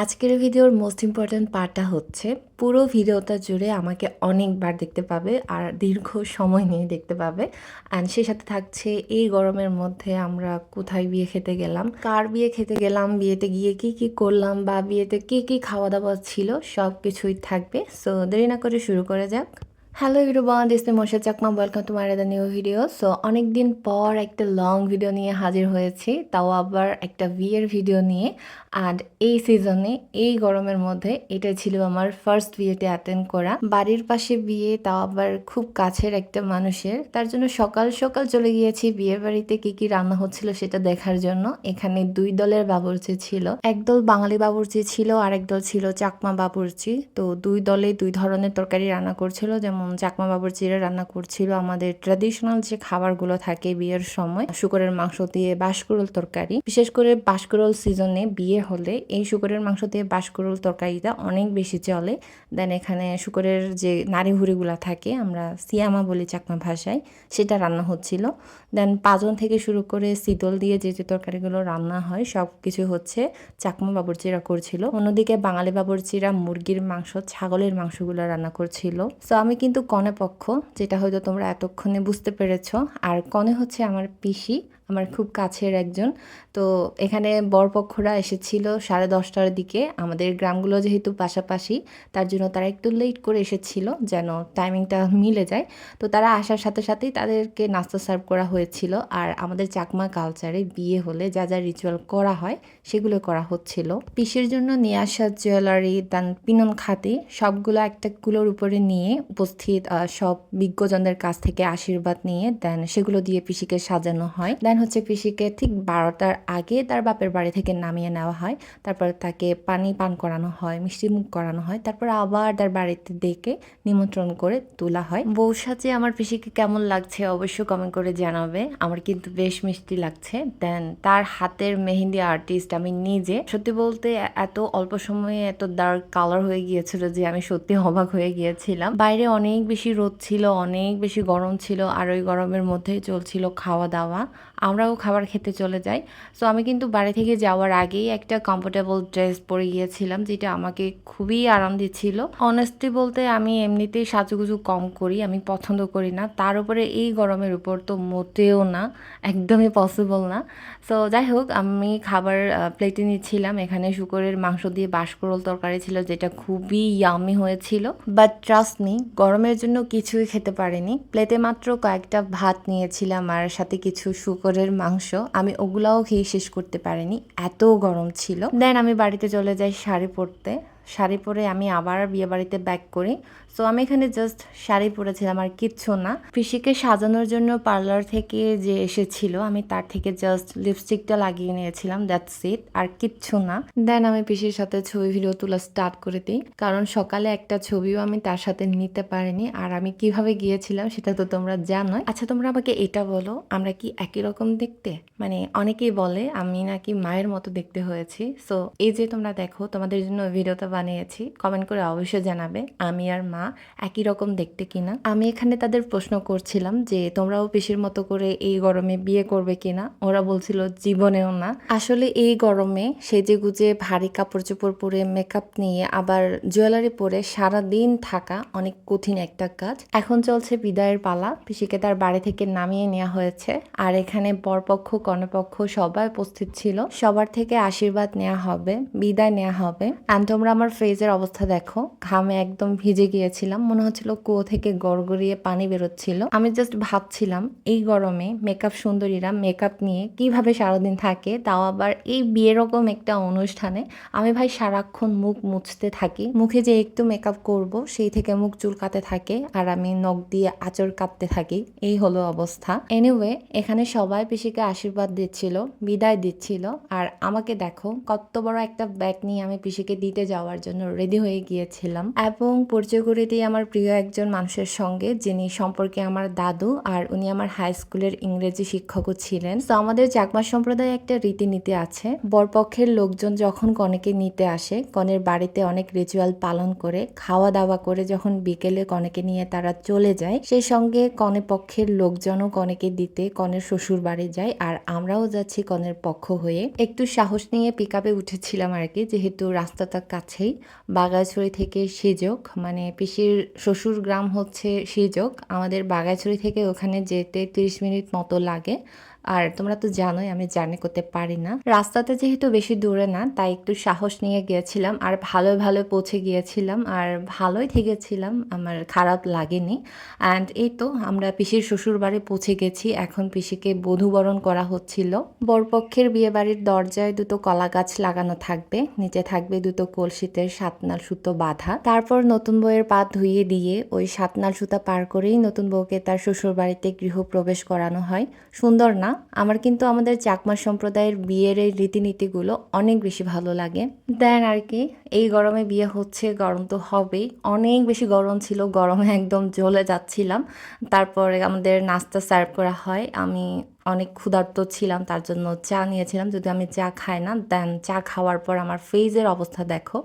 আজকের ভিডিওর most important পার্টটা হচ্ছে পুরো ভিডিওটা জুড়ে আমাকে অনেকবার দেখতে পাবে আর দীর্ঘ সময় নিয়ে দেখতে পাবে। অ্যান্ড সেই সাথে থাকছে এই গরমের মধ্যে আমরা কোথায় বিয়ে খেতে গেলাম, কার বিয়ে খেতে গেলাম, বিয়েতে গিয়ে কি কি করলাম বা বিয়েতে কি কি খাওয়া দাওয়া ছিল, সব কিছুই থাকবে। সো দেরি না করে শুরু করে যাক। Hello everyone, this is Morshed Chakma, welcome to my another new video. So অনেক দিন পর একটা লং ভিডিও নিয়ে হাজির হয়েছি, তাও আবার একটা বিয়ের ভিডিও নিয়ে। অ্যান্ড এই সিজনে এই গরমের মধ্যে এটা ছিল আমার ফার্স্ট বিয়েতে অ্যাটেন্ড করা। বাড়ির পাশে বিয়ে, তাও আবার খুব কাছের একটা মানুষের। তার জন্য সকাল সকাল চলে গিয়েছি বিয়ের বাড়িতে কি কি রান্না হচ্ছিল সেটা দেখার জন্য। এখানে দুই দলের বাবুর্চি ছিল, একদল বাঙালি বাবুর্চি ছিল আর একদল ছিল চাকমা বাবুর্চি। তো দুই দলে দুই ধরনের তরকারি রান্না করছিল। যেমন চাকমা বাবুর্চিরা রান্না করছিল আমাদের ট্র্যাডিশনাল যে খাবারগুলো থাকে বিয়ের সময়, শুকরের মাংস দিয়ে বাঁশকুড়ুল তরকারি। বিশেষ করে বাঁশকুড়ুল সিজনে বিয়ে হলে এই শুকরের মাংস দিয়ে বাঁশকুড়ুল তরকারিটা অনেক বেশি চলে। দেন এখানে শুকরের যে নাড়ি হুড়িগুলো থাকে, আমরা সিয়ামা বলি চাকমা ভাষায়, সেটা রান্না হচ্ছিল। দেন পাজন থেকে শুরু করে শীতল দিয়ে যে যে তরকারিগুলো রান্না হয় সব কিছু হচ্ছে চাকমা বাবুর্চিরা করছিল। অন্যদিকে বাঙালি বাবুর্চিরা মুরগির মাংস, ছাগলের মাংসগুলো রান্না করছিল। সো আমি কিন্তু কনে পক্ষ, যেটা হয়তো তোমরা এতক্ষণে বুঝতে পেরেছ। আর কনে হচ্ছে আমার পিসি, আমার খুব কাছের একজন। তো এখানে বরপক্ষরা এসেছিল 10:30টার দিকে। আমাদের গ্রামগুলো যেহেতু পাশাপাশি, তার জন্য তারা একটু লেট করে এসেছিল যেন টাইমিংটা মিলে যায়। তো তারা আসার সাথে সাথেই তাদেরকে নাস্তা সার্ভ করা হয়েছিল। আর আমাদের চাকমা কালচারে বিয়ে হলে যা যা রিচুয়াল করা হয় সেগুলো করা হচ্ছিল। পিসির জন্য নিয়ে আসা জুয়েলারি, দেন পিনন খাতি, সবগুলো একটা কুলোর উপরে নিয়ে উপস্থিত সব বিজ্ঞজনদের কাছ থেকে আশীর্বাদ নিয়ে দেন সেগুলো দিয়ে পিসিকে সাজানো হয়। দেন হচ্ছে পিসিকে ঠিক 12টার আগে তার বাপের বাড়ি থেকে নামিয়ে নেওয়া হয়। তারপর তাকে পানি পান করানো হয়, মিষ্টি মুখ করানো হয়। তারপর আবার তার বাড়িতে ডেকে নিমন্ত্রণ করে তোলা হয়। বউ সাজে আমার পিসিকে কেমন লাগছে অবশ্যই কমেন্ট করে জানাবে। আমার কিন্তু বেশ মিষ্টি লাগছে। দেন তার হাতের মেহেন্দি আর্টিস্ট আমি নিজে। সত্যি বলতে এত অল্প সময়ে এত ডার্ক কালার হয়ে গিয়েছিল যে আমি সত্যি অবাক হয়ে গিয়েছিলাম। বাইরে অনেক বেশি রোদ ছিল, অনেক বেশি গরম ছিল, আর ওই গরমের মধ্যেই চলছিল খাওয়া দাওয়া। আমরাও খাবার খেতে চলে যাই। সো আমি কিন্তু বাড়ি থেকে যাওয়ার আগেই একটা কমফোর্টেবল ড্রেস পরে গিয়েছিলাম, যেটা আমাকে খুবই আরাম দিচ্ছিল। অনেস্টলি বলতে আমি এমনিতেই সাজুগুজু কম করি, আমি পছন্দ করি না। তার উপরে এই গরমের উপর তো মোটেও না, একদমই পসিবল না। সো যাই হোক, আমি খাবার প্লেটে নিচ্ছিলাম। এখানে শুকরের মাংস দিয়ে বাঁশকুড়ুল তরকারি ছিল, যেটা খুবই ইয়ামি হয়েছিল। বাট ট্রাস্ট মি, গরমের জন্য কিছুই খেতে পারিনি। প্লেটে মাত্র কয়েকটা ভাত নিয়েছিলাম আর সাথে কিছু শুকরের মাংস। আমি ওগুলাও খেয়ে শেষ করতে পারিনি, এত গরম ছিল। দেন আমি বাড়িতে চলে যাই শাড়ি পরতে। শাড়ি পরে আমি আবার বিয়ে বাড়িতে ব্যাক করি। সো আমি এখানে জাস্ট শাড়ি পরেছিলাম আর কিচ্ছু না। পিসিকে সাজানোর জন্য পার্লার থেকে যে এসেছিল, আমি তার থেকে জাস্ট লিপস্টিকটা লাগিয়ে নিয়েছিলাম, দ্যাটস ইট, আর কিচ্ছু না। দেন আমি পিসির সাথে ছবি ভিডিও তোলা স্টার্ট করে দিই, কারণ সকালে একটা ছবিও আমি তার সাথে নিতে পারিনি। আর আমি কিভাবে গিয়েছিলাম সেটা তো তোমরা জানোই। আচ্ছা তোমরা আমাকে এটা বলো, আমরা কি একই রকম দেখতে? মানে অনেকেই বলে আমি নাকি মায়ের মতো দেখতে হয়েছি। সো এই যে তোমরা দেখো, তোমাদের জন্য ভিডিওটা বানিয়েছি, কমেন্ট করে অবশ্যই জানাবে আমি আর মা একই রকম দেখতে কিনা। আমি এখানে তাদের প্রশ্ন করছিলাম যে তোমরাও পিসির মতো করে এই গরমে বিয়ে করবে কিনা। ওরা বলছিল জীবনেও না। আসলে এই গরমে সেজে গুজে ভারী কাপড় চোপড় পরে মেকআপ নিয়ে আবার জুয়েলারি পরে সারাদিন থাকা অনেক কঠিন একটা কাজ। এখন চলছে বিদায়ের পালা, পিসিকে তার বাড়ি থেকে নামিয়ে নেওয়া হয়েছে। আর এখানে বরপক্ষ কনেপক্ষ সবাই উপস্থিত ছিল, সবার থেকে আশীর্বাদ নেওয়া হবে, বিদায় নেওয়া হবে। আর তোমরা আমার ফেসের অবস্থা দেখো, ঘামে একদম ভিজে গিয়েছিলাম, মনে হচ্ছিল কুয়ো থেকে গড়গড়িয়ে পানি বেরোচ্ছিল। আমি জাস্ট ভাবছিলাম এই গরমে মেকআপ সুন্দরীরা মেকআপ নিয়ে কিভাবে সারাদিন থাকে, তাও আবার এই বিয়ে রকম একটা অনুষ্ঠানে। আমি ভাই সারাক্ষণ মুখ মুছতে থাকি, মুখে যে একটু মেকআপ করব সেই থেকে মুখ চুলকাতে থাকে, আর আমি নখ দিয়ে আঁচড় কাটতে থাকি। এই হলো অবস্থা। এনিওয়ে, এখানে সবাই পিসিকে আশীর্বাদ দিচ্ছিল, বিদায় দিচ্ছিল। আর আমাকে দেখো, কত বড় একটা ব্যাগ নিয়ে আমি পিসিকে দিতে যাওয়ার যাওয়ার জন্য রেডি হয়ে গিয়েছিলাম এবং পরিচয় করে দিই আমার প্রিয় একজন মানুষের সঙ্গে, যিনি সম্পর্কে আমার দাদু, আর উনি আমার হাই স্কুলের ইংরেজি শিক্ষকও ছিলেন। তো আমাদের চাকমা সম্প্রদায়ে একটা রীতিনীতি আছে, বরপক্ষের লোকজন যখন কনেকে নিতে আসে, কনের বাড়িতে অনেক রিচুয়াল পালন করে খাওয়া দাওয়া করে যখন বিকেলে কনেকে নিয়ে তারা চলে যায়, সেই সঙ্গে কনে পক্ষের লোকজনও কনেকে দিতে কনের শ্বশুর বাড়ি যায়, আর আমরাও যাচ্ছি কনের পক্ষ হয়ে। একটু সাহস নিয়ে পিকআপে উঠেছিলাম আর কি, যেহেতু রাস্তাটা কাছেই, বাগাইছড়ি থেকে সিজক, মানে পিসির শ্বশুর গ্রাম হচ্ছে সিজক, আমাদের বাগাইছড়ি থেকে ওখানে যেতে 30 মিনিট মতো লাগে। আর তোমরা তো জানোই আমি জার্নি করতে পারি না, রাস্তাতে যেহেতু বেশি দূরে না, তাই একটু সাহস নিয়ে গিয়েছিলাম, আর ভালো ভালো পৌঁছে গিয়েছিলাম, আর ভালোই থেকেছিলাম, আমার খারাপ লাগেনি। অ্যান্ড এই তো আমরা পিসির শ্বশুর বাড়ি পৌঁছে গেছি। এখন পিসিকে বধূবরণ করা হচ্ছিল। বরপক্ষের বিয়ে বাড়ির দরজায় দুটো কলা গাছ লাগানো থাকবে, নিচে থাকবে দুটো কলসিতে সাতনাল সুতো বাঁধা। তারপর নতুন বউয়ের পা ধুইয়ে দিয়ে ওই সাতনাল সুতা পার করেই নতুন বউকে তার শ্বশুর বাড়িতে গৃহপ্রবেশ করানো হয়। সুন্দর না? আমার কিন্তু আমাদের চাকমা সম্প্রদায়ের বিয়ের এই রীতিনীতিগুলো অনেক বেশি ভালো লাগে। দেন আর কি, এই গরমে বিয়ে হচ্ছে, গরম তো হবেই, অনেক বেশি গরম ছিল, গরমে একদম জ্বলে যাচ্ছিলাম। তারপরে আমাদের নাস্তা সার্ভ করা হয়, আমি অনেক ক্ষুধার্ত ছিলাম, তার জন্য চা নিয়েছিলাম, যদি আমি চা খাই না। দেন চা খাওয়ার পর আমার ফেসের অবস্থা দেখো,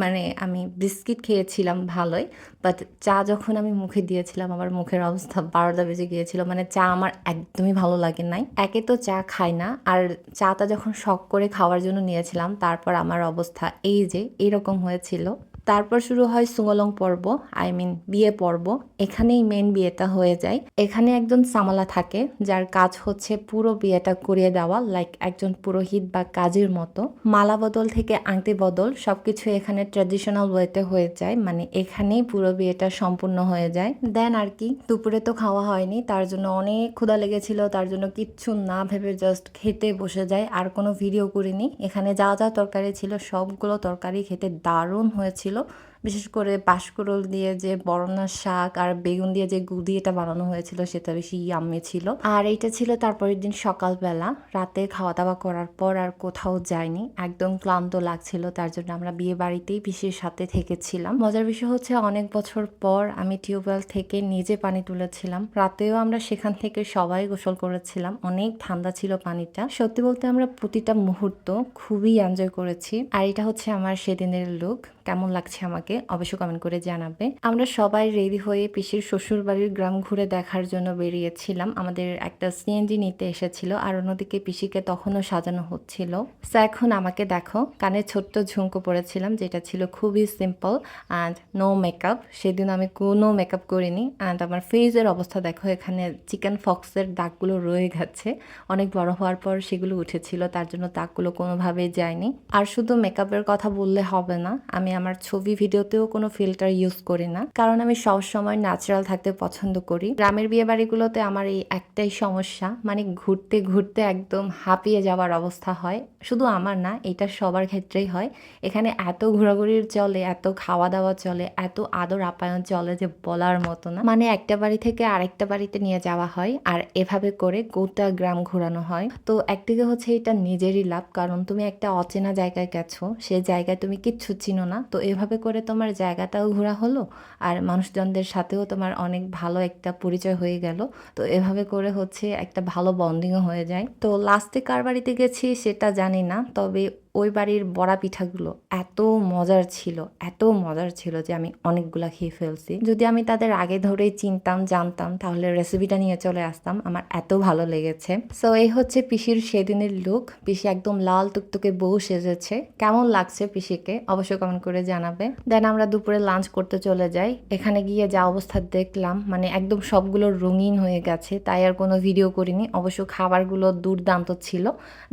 মানে আমি বিস্কিট খেয়েছিলাম ভালোই, বাট চা যখন আমি মুখে দিয়েছিলাম আমার মুখের অবস্থা 12টা বেজে গিয়েছিল। মানে চা আমার একদমই ভালো লাগে নাই, একে তো চা খাই না, আর চাটা যখন শখ করে খাওয়ার জন্য নিয়েছিলাম, তারপর আমার অবস্থা এই যে এরকম হয়েছিল। তারপর শুরু হয় সুঙ্গলং পর্ব, আই মিন বিয়ে পর্ব। এখানেই মেন বিয়েটা হয়ে যায়। এখানে একজন সামালা থাকে, যার কাজ হচ্ছে পুরো বিয়েটা করিয়ে দেওয়া, লাইক একজন পুরোহিত বা কাজীর মতো। মালা বদল থেকে আংটি বদল সবকিছু এখানে ট্র্যাডিশনাল ওয়েতে হয়ে যায়, মানে এখানেই পুরো বিয়েটা সম্পূর্ণ হয়ে যায়। দেন আর কি, দুপুরে তো খাওয়া হয়নি, তার জন্য অনেক ক্ষুধা লেগেছিল, তার জন্য কিচ্ছু না ভেবে জাস্ট খেতে বসে যায়, আর কোনো ভিডিও করিনি। এখানে যা যা তরকারি ছিল সবগুলো তরকারি খেতে দারুণ হয়েছিল। বিশেষ করে বাঁশকুড়ুল দিয়ে যে বরনার শাক আর বেগুন দিয়ে যে গুদি এটা বানানো হয়েছিল, সেটা বেশি ইয়াম্মি ছিল। আর এইটা ছিল তারপরের দিন সকালবেলা। রাতে খাওয়া দাওয়া করার পর আর কোথাও যাইনি, একদম ক্লান্ত লাগছিল, তার জন্য আমরা বিয়ে বাড়িতেই পিসির সাথে থেকেছিলাম। মজার বিষয় হচ্ছে অনেক বছর পর আমি টিউবওয়েল থেকে নিজে পানি তুলেছিলাম। রাতেও আমরা সেখান থেকে সবাই গোসল করেছিলাম, অনেক ঠান্ডা ছিল পানিটা। সত্যি বলতে আমরা প্রতিটা মুহূর্ত খুবই এনজয় করেছি। আর এটা হচ্ছে আমার সেদিনের লুক, কেমন লাগছে আমাকে অবশ্যই কমেন্ট করে জানাবে। আমরা সবাই রেডি হয়ে পিসির শ্বশুর বাড়ির গ্রাম ঘুরে দেখার জন্য বেরিয়েছিলাম। আমাদের একটা সিএনজি নিতে এসেছিল, আর অন্যদিকে পিসিকে তখনও সাজানো হচ্ছিল। সো এখন আমাকে দেখো, কানে ছোট্ট ঝুমকো পরেছিলাম, যেটা ছিল খুবই সিম্পল অ্যান্ড নো মেকআপ। সেদিন আমি কোনো মেকআপ করিনি, অ্যান্ড আমার ফেসের অবস্থা দেখো, এখানে চিকেন ফক্সের দাগগুলো রয়ে গেছে, অনেক বড় হওয়ার পর সেগুলো উঠেছিল, তার জন্য দাগগুলো কোনোভাবেই যায়নি। আর শুধু মেকআপের কথা বললে হবে না, আমি আমার ছবি ভিডিওতেও কোনো ফিল্টার ইউজ করি না, কারণ আমি সবসময় ন্যাচারাল থাকতে পছন্দ করি। গ্রামের বিয়ে বাড়িগুলোতে আমার এই একটাই সমস্যা, মানে ঘুরতে ঘুরতে একদম হাঁপিয়ে যাওয়ার অবস্থা হয়। শুধু আমার না, এটা সবার ক্ষেত্রেই হয়। এখানে এত ঘোরাঘুরির চলে, এত খাওয়া দাওয়া চলে, এত আদর আপ্যায়ন চলে যে বলার মতো না। মানে একটা বাড়ি থেকে আরেকটা বাড়িতে নিয়ে যাওয়া হয়, আর এভাবে করে গোটা গ্রাম ঘোরানো হয়। তো একদিকে হচ্ছে এটা নিজেরই লাভ, কারণ তুমি একটা অচেনা জায়গায় গেছো, সে জায়গায় তুমি কিচ্ছু চিনো না, তো এভাবে করে তোমার জায়গাটাও ঘোরা হলো, আর মানুষজনদের সাথেও তোমার অনেক ভালো একটা পরিচয় হয়ে গেল। তো এভাবে করে হচ্ছে একটা ভালো বন্ডিংও হয়ে যায়। তো লাস্টে কার বাড়িতে গেছি সেটা জানি না, তবে ওই বাড়ির বড়া পিঠাগুলো এত মজার ছিল, এত মজার ছিল যে আমি অনেকগুলা খেয়ে ফেলছি। যদি আমি তাদের আগে ধরেই চিনতাম জানতাম, তাহলে রেসিপিটা নিয়ে চলে আসতাম, আমার এত ভালো লেগেছে। সো এই হচ্ছে পিসির সেদিনের লুক। পিসি একদম লাল টুকটুকে বউ সেজেছে। কেমন লাগছে পিসিকে অবশ্যই কমেন্ট করে জানাবে। দেন আমরা দুপুরে লাঞ্চ করতে চলে যাই। এখানে গিয়ে যা অবস্থা দেখলাম, মানে একদম সবগুলো রঙিন হয়ে গেছে, তাই আর কোনো ভিডিও করিনি। অবশ্য খাবারগুলো দুর্দান্ত ছিল।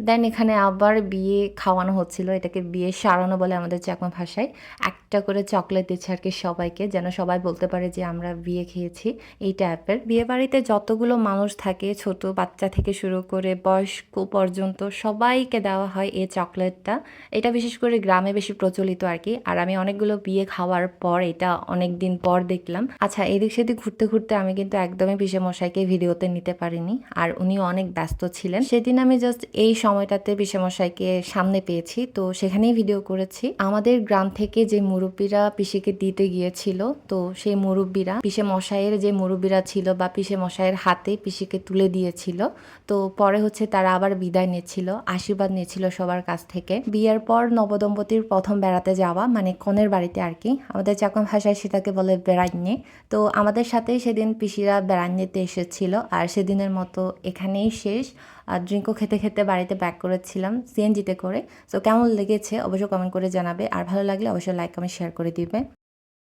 দেন এখানে আবার বিয়ে খাওয়ানো হচ্ছিল, এটাকে বিয়ে সারানো বলে আমাদের চাকমা ভাষায়। একটা করে চকলেট দিচ্ছে আর কি সবাইকে, যেন সবাই বলতে পারে যে আমরা বিয়ে খেয়েছি, এই টাইপের। বিয়ে বাড়িতে যতগুলো মানুষ থাকে, ছোট বাচ্চা থেকে শুরু করে বয়স্ক পর্যন্ত সবাইকে দেওয়া হয় এই চকলেটটা। এটা বিশেষ করে গ্রামে বেশি প্রচলিত আর কি। আর আমি অনেকগুলো বিয়ে খাওয়ার পর এটা অনেক দিন পর দেখলাম। আচ্ছা, এদিক সেদিক ঘুরতে ঘুরতে আমি কিন্তু একদমই পিসে মশাইকে ভিডিওতে নিতে পারিনি, আর উনি অনেক ব্যস্ত ছিলেন সেদিন। আমি জাস্ট এই সময়টাতে পিসে মশাইকে সামনে পেয়ে গিয়েছি, তো সেখানেই ভিডিও করেছি। আমাদের গ্রাম থেকে যে মুরব্বীরা পিসিকে দিতে গিয়েছিল, তো সেই মুরব্বীরা পিসে মশাইয়ের যে মুরব্বীরা ছিল বা পিসে মশাইয়ের হাতে পিসিকে তুলে দিয়েছিল। তো পরে হচ্ছে তারা আবার বিদায় নিচ্ছিল, আশীর্বাদ নিচ্ছিল সবার কাছ থেকে। বিয়ের পর নবদম্পতির প্রথম বেড়াতে যাওয়া, মানে কনের বাড়িতে আর কি, আমাদের চাকমা ভাষায় সেটাকে বলে বেড়াইনে। তো আমাদের সাথেই সেদিন পিসিরা বেড়াইনেতে এসেছিল, আর সেদিনের মতো এখানেই শেষ। আর ড্রিঙ্কও খেতে খেতে বাড়িতে ব্যাক করেছিলাম সিএনজিতে করে। তো কেমন লেগেছে অবশ্যই কমেন্ট করে জানাবে, আর ভালো লাগলে অবশ্যই লাইক কমেন্ট শেয়ার করে দিবে।